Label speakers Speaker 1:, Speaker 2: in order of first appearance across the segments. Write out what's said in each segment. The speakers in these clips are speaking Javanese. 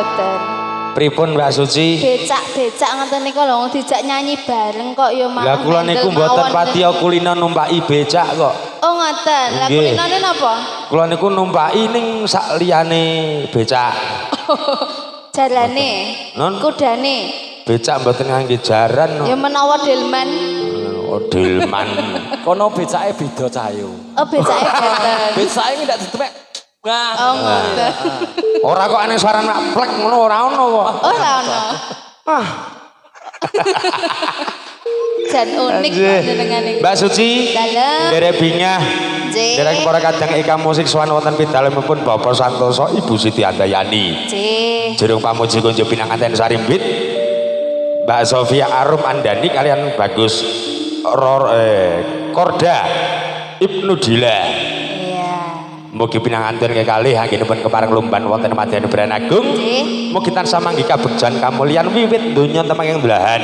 Speaker 1: mboten.
Speaker 2: Pripun Mbak Suci?
Speaker 1: Becak ngoten niku lho dijak nyanyi bareng kok ya malah.
Speaker 2: Lah kula niku mboten patiya kulina numpaki becak kok.
Speaker 1: Oh ngoten. Lah kulinane napa?
Speaker 2: Kula niku numpaki ning sak liyane becak.
Speaker 1: Jarane. Kudane.
Speaker 2: Becak mboten ngangge jaran.
Speaker 1: Ya menawa delman.
Speaker 2: Oh delman.
Speaker 3: Kono becake beda cayo.
Speaker 1: Oh becake beda.
Speaker 3: Becake ndak ditemek. Nah.
Speaker 1: Oh ngoten.
Speaker 2: Ora kok aneh suara nak plek ngono ora ono kok.
Speaker 1: Ora ono.
Speaker 2: Ah.
Speaker 1: Jan unik jenengane.
Speaker 2: Mbak Suci.
Speaker 1: Dalem.
Speaker 2: Derek bingah.
Speaker 1: Nggih.
Speaker 2: Derek para kadang Eka musik sowan wonten pidhalemipun Bapak Santoso Ibu Siti Andayani.
Speaker 1: Nggih.
Speaker 2: Jurung pamuji kunjuk pinanganten Sarimbit. Mbak Sofia Arum Andani kalian Bagus Korda Ibnu Dila.
Speaker 1: Iya.
Speaker 2: Mugi pinanganten kekalih anggenipun kepareng lumban wonten madyan Branagung.
Speaker 1: Nggih.
Speaker 2: Mugi tansah manggih kabegjan kamulyan wiwit donya temenging belahan.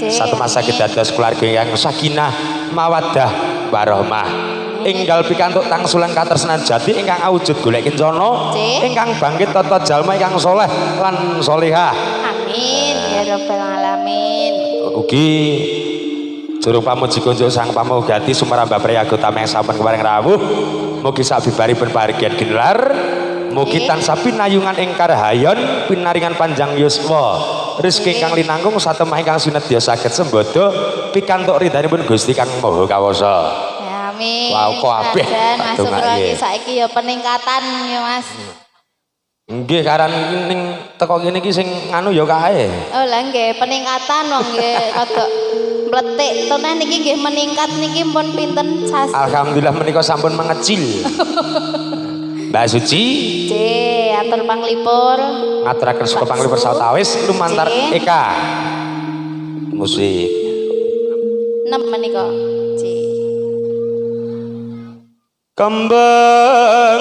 Speaker 2: Satu masa kita dados keluarga yang sakinah mawaddah warahmah. Enggal pikantuk tangsulan katresnan jati ingkang awujud golek kencana, ingkang bangkit tata jalma ingkang saleh lan salehah.
Speaker 1: Amin ya rabbal alamin.
Speaker 2: Ugi jurung pamuji kunjuk sang pamugati sumerambah prayaga tameng sampun kepareng rawuh. Mugi sabibaripun pahargyan ginelar, mugi tansah pinayungan ing karahayon, pinaringan panjang yuswa. Rezeki ingkang linangkung satemah ingkang sinedya saged sembodo pikantuk ridhanipun Gusti Kang Maha Kawasa.
Speaker 1: Amin.
Speaker 2: Wow, kok abeh
Speaker 1: Masuk lagi saiki ya peningkatan ya Mas.
Speaker 2: Nggih karan ning teko kene iki sing anu ya kae.
Speaker 1: Oh lah nggih peningkatan wong nggih rada mletik tenan niki nggih meningkat niki pun pinten sas.
Speaker 2: Alhamdulillah menika sampun mengecil. Mbak Suci.
Speaker 1: Nggih, atur panglipur.
Speaker 2: Ngaturaken saka panglipur sawetawis lumantar Eka. Musik.
Speaker 1: 6 menika.
Speaker 2: Kembang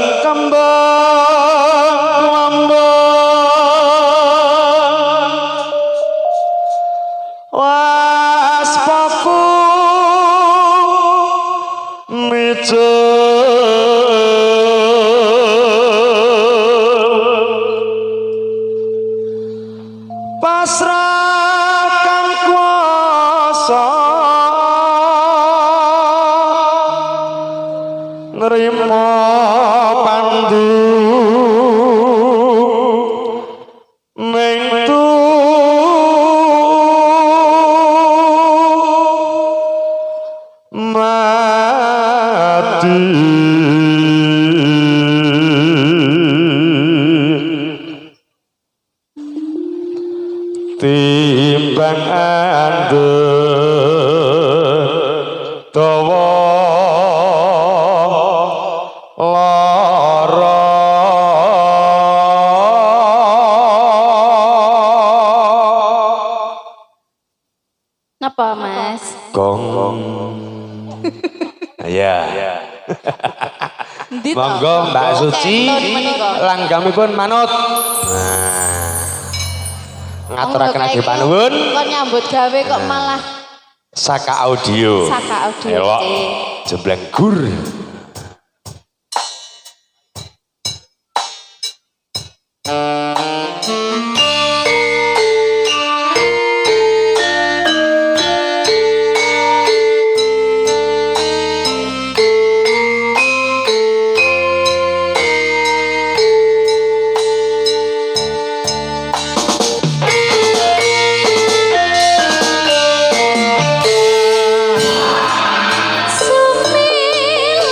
Speaker 2: lambang waspaku micul pasrahkan kuasa nerima pandu mengtu mati timbang andhen dawa
Speaker 1: Napa Mas?
Speaker 2: Gong. Ya. Monggo Mbak Suci langgamipun manut. Nah. Ngaturaken ageng panuwun.
Speaker 1: Kok nyambut gawe kok malah
Speaker 2: Saka Audio.
Speaker 1: Saka Audio.
Speaker 2: Elok. Jembleng gur.
Speaker 1: Sumil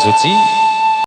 Speaker 2: suci